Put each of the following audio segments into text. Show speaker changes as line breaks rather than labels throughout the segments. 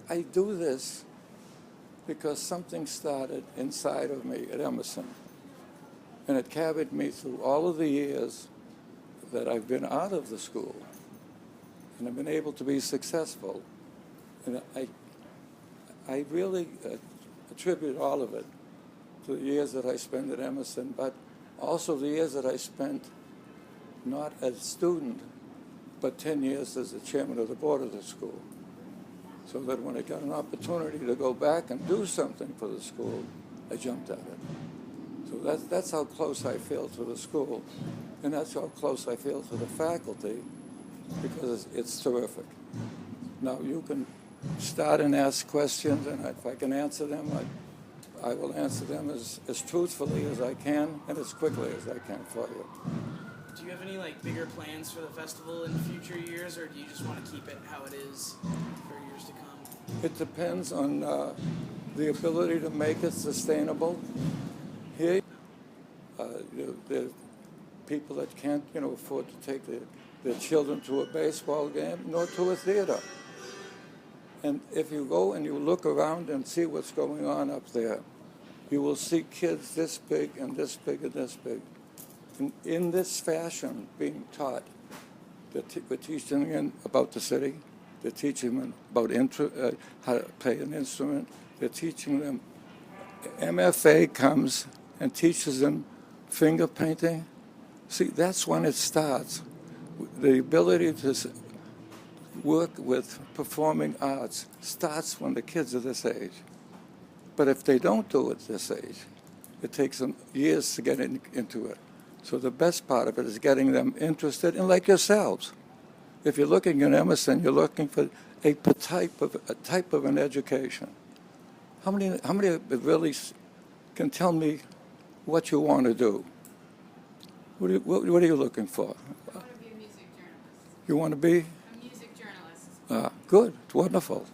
I do this because something started inside of me at Emerson, and it carried me through all of the years that I've been out of the school, and I've been able to be successful. And I really attribute all of it to the years that I spent at Emerson, but also the years that I spent not as a student, but 10 years as the chairman of the board of the school. So that when I got an opportunity to go back and do something for the school, I jumped at it. So that's how close I feel to the school, and that's how close I feel to the faculty, because it's terrific. Now you can start and ask questions, and if I can answer them, I will answer them as truthfully as I can and as quickly as I can for you.
Do you have any bigger plans for the festival in future years, or do you just want to keep it how it is for years to come?
It depends on the ability to make it sustainable. Here, there are people that can't, afford to take their children to a baseball game, nor to a theater. And if you go and you look around and see what's going on up there, you will see kids this big and this big and this big. In this fashion being taught. We're teaching them about the city. They're teaching them about how to play an instrument. They're teaching them. MFA comes and teaches them finger painting. See, that's when it starts. The ability to work with performing arts starts when the kids are this age. But if they don't do it this age, it takes them years to get into it. So the best part of it is getting them interested, and like yourselves. If you're looking at Emerson, you're looking for a type of an education. How many really can tell me what you want to do? What are you looking for?
I want to be a music journalist.
You want to be?
A music journalist.
Good, it's wonderful.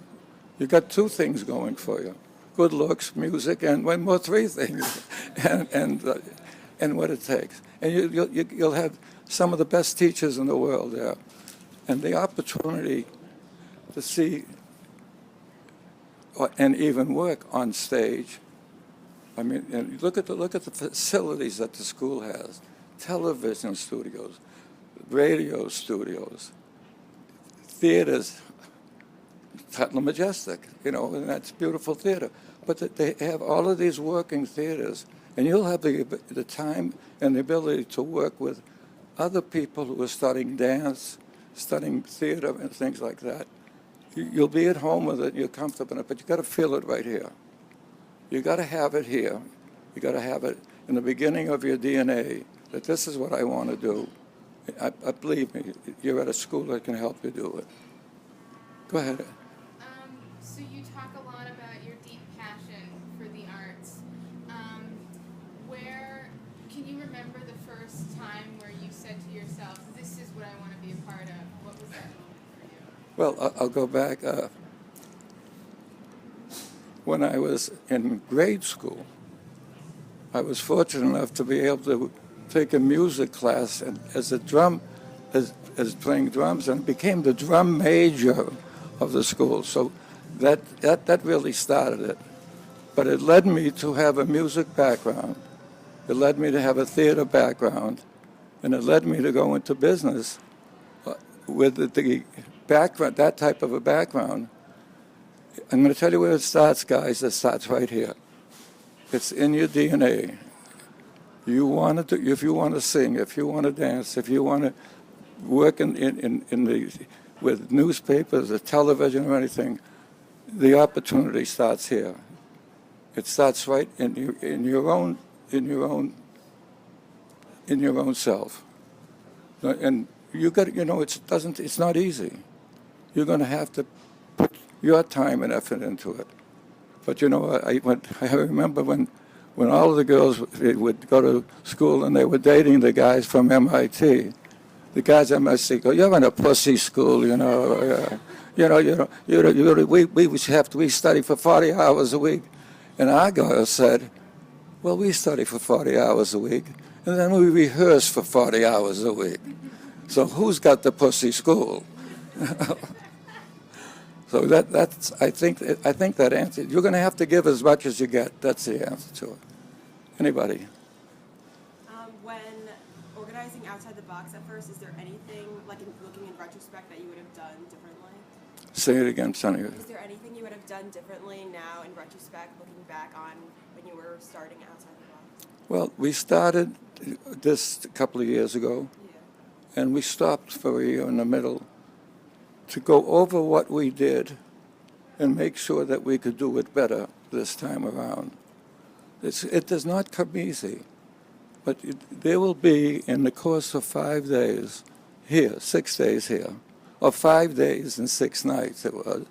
You got two things going for you: good looks, music, and one more, three things, and what it takes. And you'll have some of the best teachers in the world there, and the opportunity to see and even work on stage. I mean, and look at the facilities that the school has: television studios, radio studios, theaters. Cutler Majestic, and that's beautiful theater. But they have all of these working theaters, and you'll have the time and the ability to work with other people who are studying dance, studying theater, and things like that. You'll be at home with it, you're comfortable in it, but you got to feel it right here. You got to have it here. You got to have it in the beginning of your DNA, that this is what I want to do. I believe me, you're at a school that can help you do it. Go ahead.
So you talk a lot about your deep passion for the arts. Can you remember the first time where you said to yourself, this is what I want to be a part of? What was that moment for you?
Well, I'll go back. When I was in grade school, I was fortunate enough to be able to take a music class as playing drums, and became the drum major of the school. So that really started it. But it led me to have a music background. It led me to have a theater background, and it led me to go into business with the background, that type of a background. I'm going to tell you where it starts, guys. It starts right here. It's in your DNA. If you want to sing, if you want to dance, if you want to work with newspapers or television or anything, the opportunity starts here. It starts right in your own self. And you got, it's not easy. You're going to have to put your time and effort into it. But I remember when all of the girls would go to school and they were dating the guys from MIT. The guys at MIT go, "You're in a pussy school, we study for 40 hours a week." And our girls said, "Well, we study for 40 hours a week, and then we rehearse for 40 hours a week. So who's got the pussy school?" So that's I think that answer. You're going to have to give as much as you get. That's the answer to it. Anybody?
When organizing outside the box at first, is there anything, like looking in retrospect, that you would have done differently?
Say it again, Sonny.
Is there anything you would have done differently now in retrospect, looking back on when you were starting outside the box?
Well, we started this a couple of years ago, and we stopped for a year in the middle to go over what we did and make sure that we could do it better this time around. It does not come easy, but there will be, in the course of 5 days here, 6 days here, or 5 days and 6 nights it was,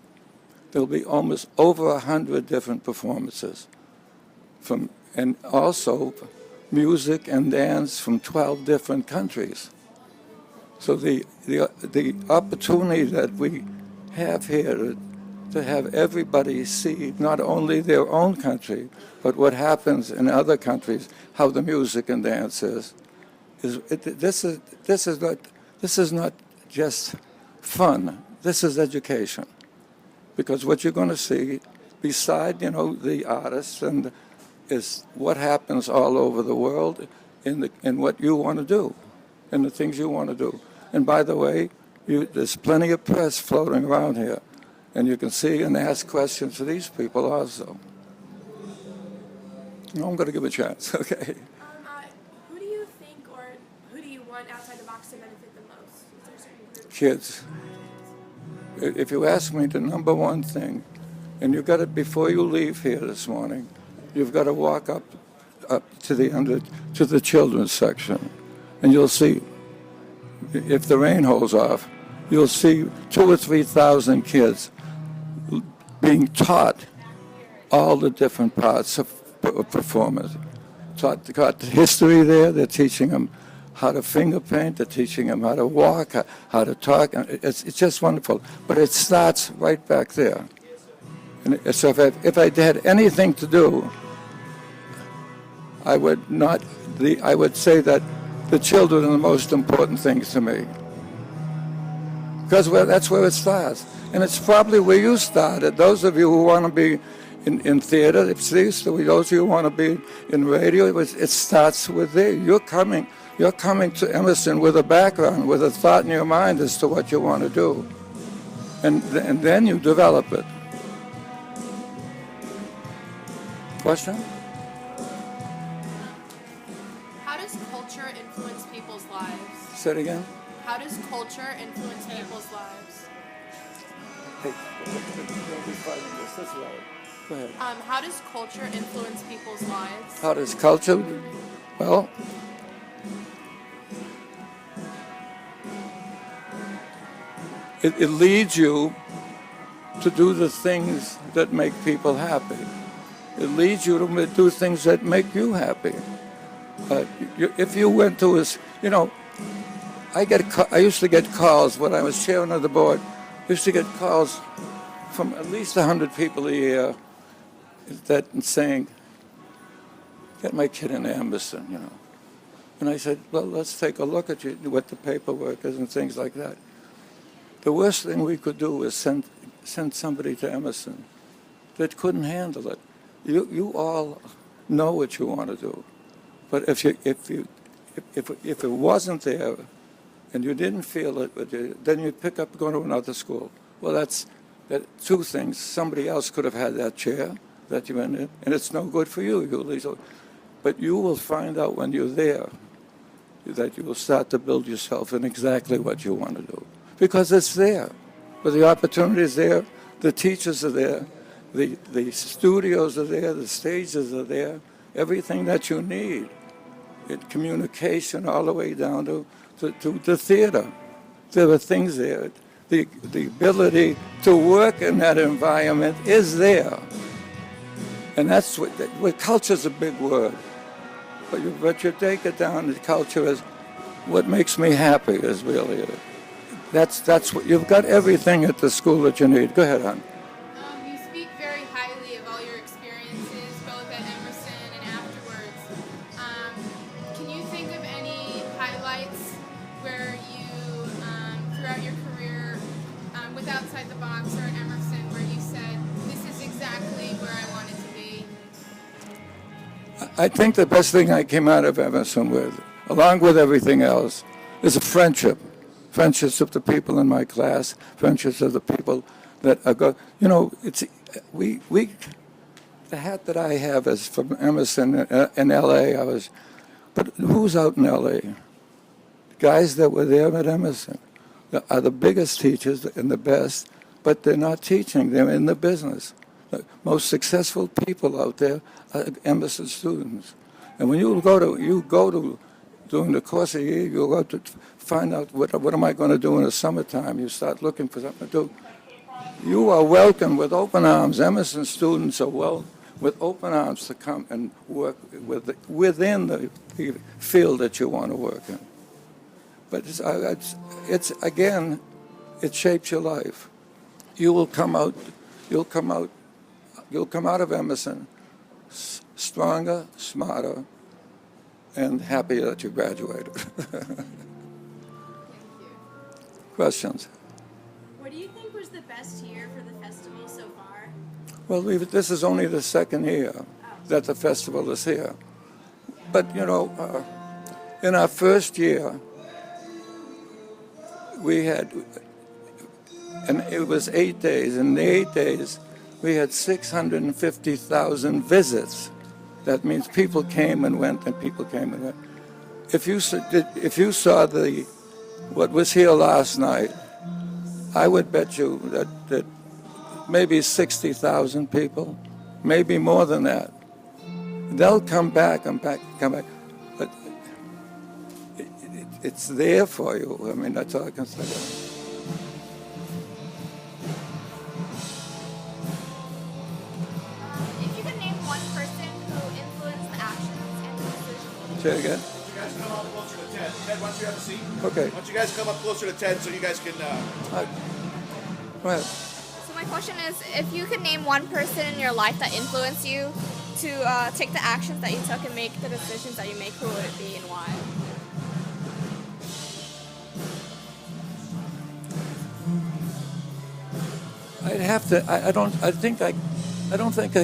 there'll be almost over 100 different performances, and also music and dance from 12 different countries. So the opportunity that we have here to have everybody see not only their own country, but what happens in other countries, how the music and dance is this is not just fun. This is education, because what you're going to see, beside the artists, and is what happens all over the world in what you want to do, and the things you want to do. And by the way, there's plenty of press floating around here, and you can see and ask questions to these people also. I'm going to give a chance, okay?
Who do you think, or who do you want outside the box to benefit the most? Is there a certain group?
Kids. If you ask me the number one thing, and you got it before you leave here this morning, you've got to walk up to the children's section, and you'll see, if the rain holds off, you'll see 2,000 or 3,000 kids being taught all the different parts of performance. Taught the history there. They're teaching them how to finger paint. They're teaching them how to walk, how to talk. It's just wonderful. But it starts right back there. And so if I had anything to do, I would say that the children are the most important things to me, because that's where it starts, and it's probably where you started. Those of you who want to be in theater, those of you who want to be in radio, it starts with there. You're coming to Emerson with a background, with a thought in your mind as to what you want to do, and then you develop it. Question?
How does culture influence people's lives?
Say it again.
How does culture influence people's lives?
Hey, don't be fighting this. That's right. Go ahead.
How does culture influence people's lives?
How does culture? Well, it leads you to do the things that make people happy. It leads you to do things that make you happy. If you went to I used to get calls when I was chairman of the board. I used to get calls from at least 100 people a year that saying, "Get my kid in Emerson," And I said, "Well, let's take a look at what the paperwork is and things like that." The worst thing we could do is send somebody to Emerson that couldn't handle it. You all know what you want to do, but if it wasn't there, and you didn't feel it, then you'd pick up going to another school. Well, that's two things. Somebody else could have had that chair that you're in, and it's no good for you. But you will find out when you're there that you will start to build yourself in exactly what you want to do, because it's there. But the opportunity is there. The teachers are there. The studios are there. The stages are there. Everything that you need. Communication all the way down to the theater. There are things there. The ability to work in that environment is there. And that's what culture's a big word. But you take it down, the culture is what makes me happy is really it. That's what you've got, everything at the school that you need. Go ahead, hon.
You speak very highly of all your experiences, both at Emerson and afterwards. Can you think of any highlights where you, throughout your career, with Outside the Box or at Emerson,
I think the best thing I came out of Emerson with, along with everything else, is a friendship. Friendships of the people in my class, friendships of the people that are it's, the hat that I have is from Emerson in L.A. But who's out in L.A.? Guys that were there at Emerson are the biggest teachers and the best, but they're not teaching. They're in the business. The most successful people out there are Emerson students. And when you go to during the course of the year, you go to find out what am I going to do in the summertime. You start looking for something to do. You are welcome with open arms. Emerson students are with open arms to come and work within the field that you want to work in. But it's again, it shapes your life. You'll come out of Emerson stronger, smarter, and happier that you graduated. Questions?
What do you think was the best year for the festival so far?
Well, this is only the second year that the festival is here. But, in our first year, we had, and it was 8 days. In the 8 days, we had 650,000 visits. That means people came and went, and people came and went. If you saw what was here last night, I would bet you that maybe 60,000 people, maybe more than that. They'll come back and come back. But it's there for you. I mean, that's all I can say.
If you could name one person who influenced the actions and the decisions.
Say it again.
You guys come up closer to Ted. Ted, why don't you have a seat?
Okay.
Why don't you guys come up closer to Ted so you guys can...
Go ahead.
So my question is, if you could name one person in your life that influenced you to take the actions that you took and make the decisions that you make, who would it be and why?
I'd have to. I don't think I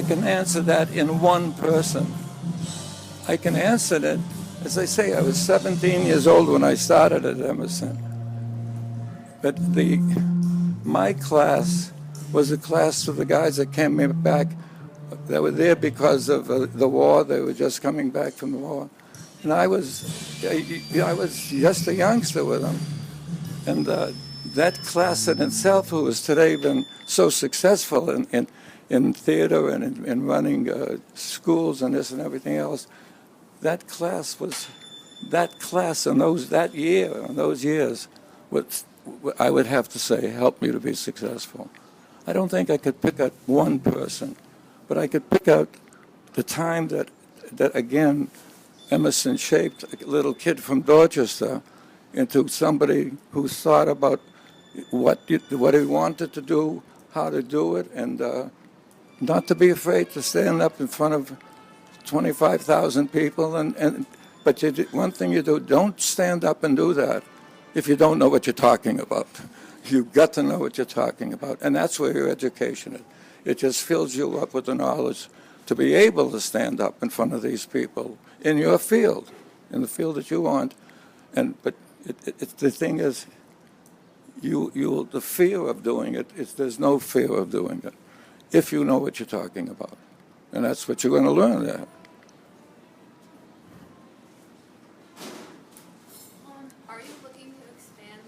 can answer that in one person. I can answer it, as I say. I was 17 years old when I started at Emerson, but my class was a class of the guys that came back, that were there because of the war. They were just coming back from the war, and I was just a youngster with them, and that class in itself, who has today been so successful in theater and in running schools and this and everything else, that class in those years, I would have to say, helped me to be successful. I don't think I could pick out one person, but I could pick out the time that again, Emerson shaped a little kid from Dorchester into somebody who thought about what he wanted to do, how to do it, and not to be afraid to stand up in front of 25,000 people. But one thing you do, don't stand up and do that if you don't know what you're talking about. You've got to know what you're talking about, and that's where your education is. It just fills you up with the knowledge to be able to stand up in front of these people in your field, in the field that you want. But the thing is, the fear of doing it, there's no fear of doing it if you know what you're talking about. And that's what you're going to learn there.
Are you looking to expand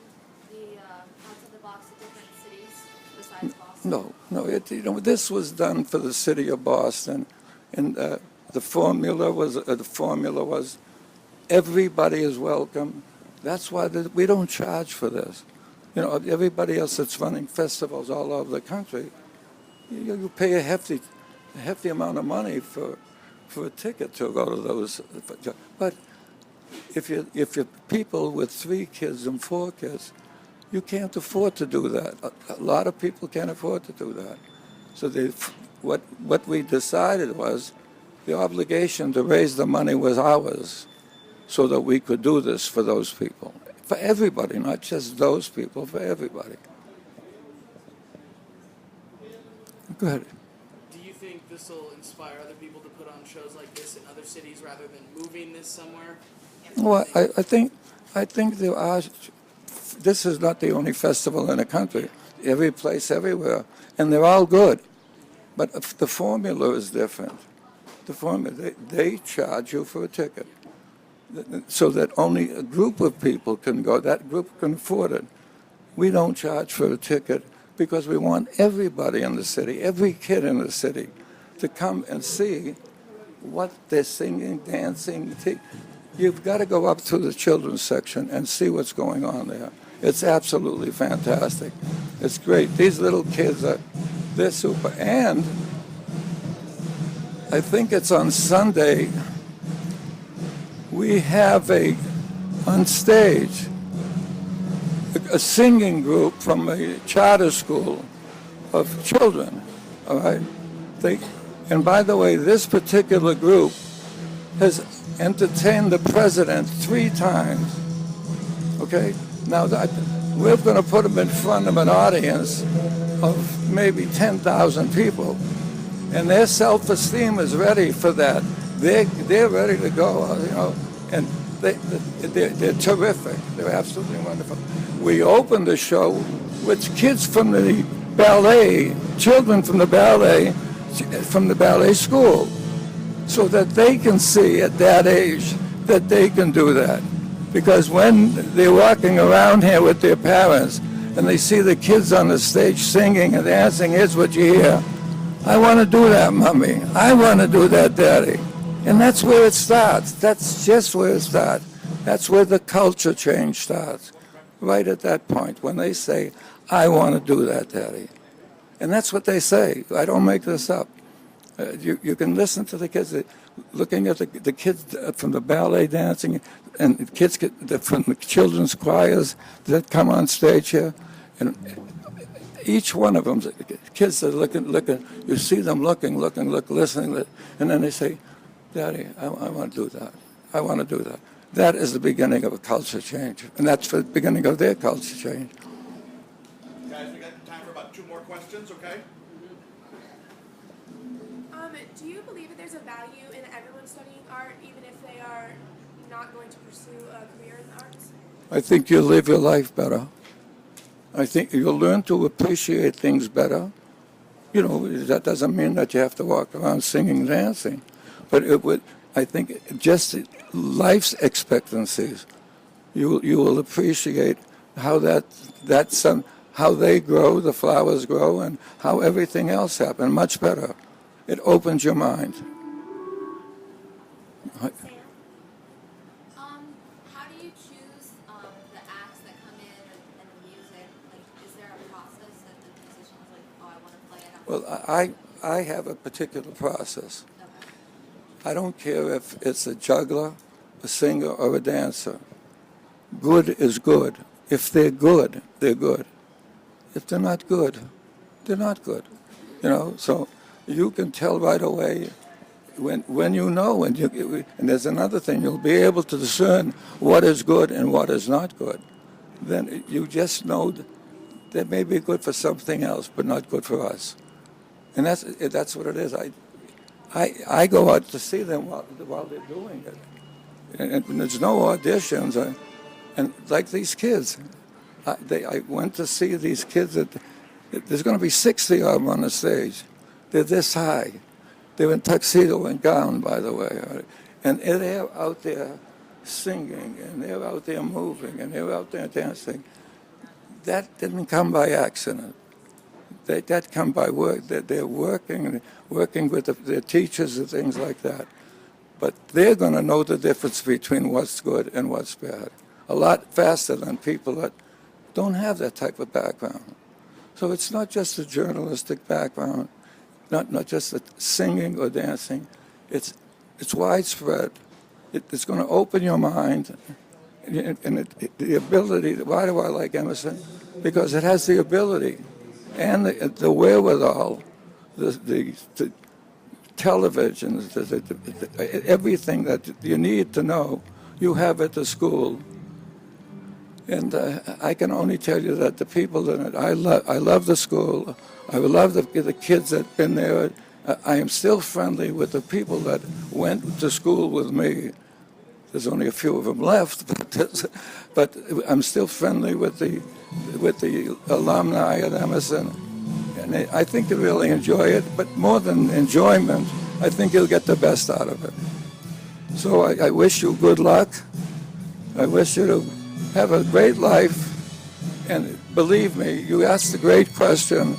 the outside the box to different cities besides Boston?
No. This was done for the city of Boston, and the formula was everybody is welcome. That's why we don't charge for this. Everybody else that's running festivals all over the country, you pay a hefty amount of money for a ticket to go to those. But if you're people with 3 kids and 4 kids, you can't afford to do that. A lot of people can't afford to do that. So what we decided was the obligation to raise the money was ours, so that we could do this for those people. For everybody, not just those people, for everybody. Go ahead.
Do you think this will inspire other people to put on shows like this in other cities rather than moving this somewhere?
Well, I think there are. This is not the only festival in the country. Every place, everywhere, and they're all good. But the formula is different. The formula, they charge you for a ticket, so that only a group of people can go. That group can afford it. We don't charge for a ticket because we want everybody in the city, every kid in the city, to come and see what they're singing, dancing. You've got to go up to the children's section and see what's going on there. It's absolutely fantastic. It's great. These little kids they're super. And I think it's on Sunday, we have on stage, a singing group from a charter school of children, all right? And by the way, this particular group has entertained the president 3 times, okay? Now, we're going to put them in front of an audience of maybe 10,000 people, and their self-esteem is ready for that. They're ready to go, you know, and they're terrific. They're absolutely wonderful. We opened the show with kids from the ballet, children from the ballet school, so that they can see at that age that they can do that. Because when they're walking around here with their parents and they see the kids on the stage singing and dancing, here's what you hear. I want to do that, Mommy. I want to do that, Daddy. And that's where it starts. That's just where it starts. That's where the culture change starts. Right at that point, when they say, I want to do that, Daddy. And that's what they say. I don't make this up. You can listen to the kids, looking at the kids from the ballet dancing, and kids from the children's choirs that come on stage here. And each one of them, kids are looking, you see them looking, listening, and then they say, Daddy, I want to do that. I want to do that. That is the beginning of a culture change, and that's the beginning of their culture change.
Guys, we got time for about 2 more questions, okay?
Do you believe that there's a value in everyone studying art, even if they are not going to pursue a career in the arts?
I think you'll live your life better. I think you'll learn to appreciate things better. You know, that doesn't mean that you have to walk around singing, dancing, but it would. I think just life's expectancies. You will appreciate how how they grow, the flowers grow, and how everything else happens much better. It opens your mind.
How do you choose the acts that come in and the music? Like, is there a process that the musician's like, oh, I want to play it?
Well, I have a particular process. I don't care if it's a juggler, a singer, or a dancer. Good is good. If they're good, they're good. If they're not good, they're not good. You know, so you can tell right away when you know, and there's another thing, you'll be able to discern what is good and what is not good. Then you just know that may be good for something else, but not good for us. And that's what it is. I go out to see them while they're doing it. And there's no auditions. And like these kids, I went to see these kids. There's going to be 60 of them on the stage. They're this high. They're in tuxedo and gown, by the way. And they're out there singing, and they're out there moving, and they're out there dancing. That didn't come by accident. That come by work. They're working with their teachers and things like that. But they're going to know the difference between what's good and what's bad a lot faster than people that don't have that type of background. So it's not just a journalistic background, not just the singing or dancing. It's widespread. It's going to open your mind, and the ability. Why do I like Emerson? Because it has the ability and the wherewithal, the television, everything that you need to know, you have at the school. And I can only tell you that the people in it, I love the school. I love the kids that've been there. I am still friendly with the people that went to school with me. There's only a few of them left, but I'm still friendly with the alumni at Emerson, and I think they really enjoy it. But more than enjoyment, I think you'll get the best out of it. So I wish you good luck. I wish you to have a great life. And believe me, you asked a great question.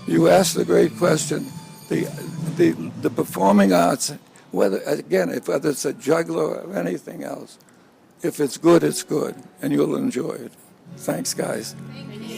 You asked a great question. The performing arts, whether it's a juggler or anything else, if it's good, it's good, and you'll enjoy it. Thanks, guys.
Thank you.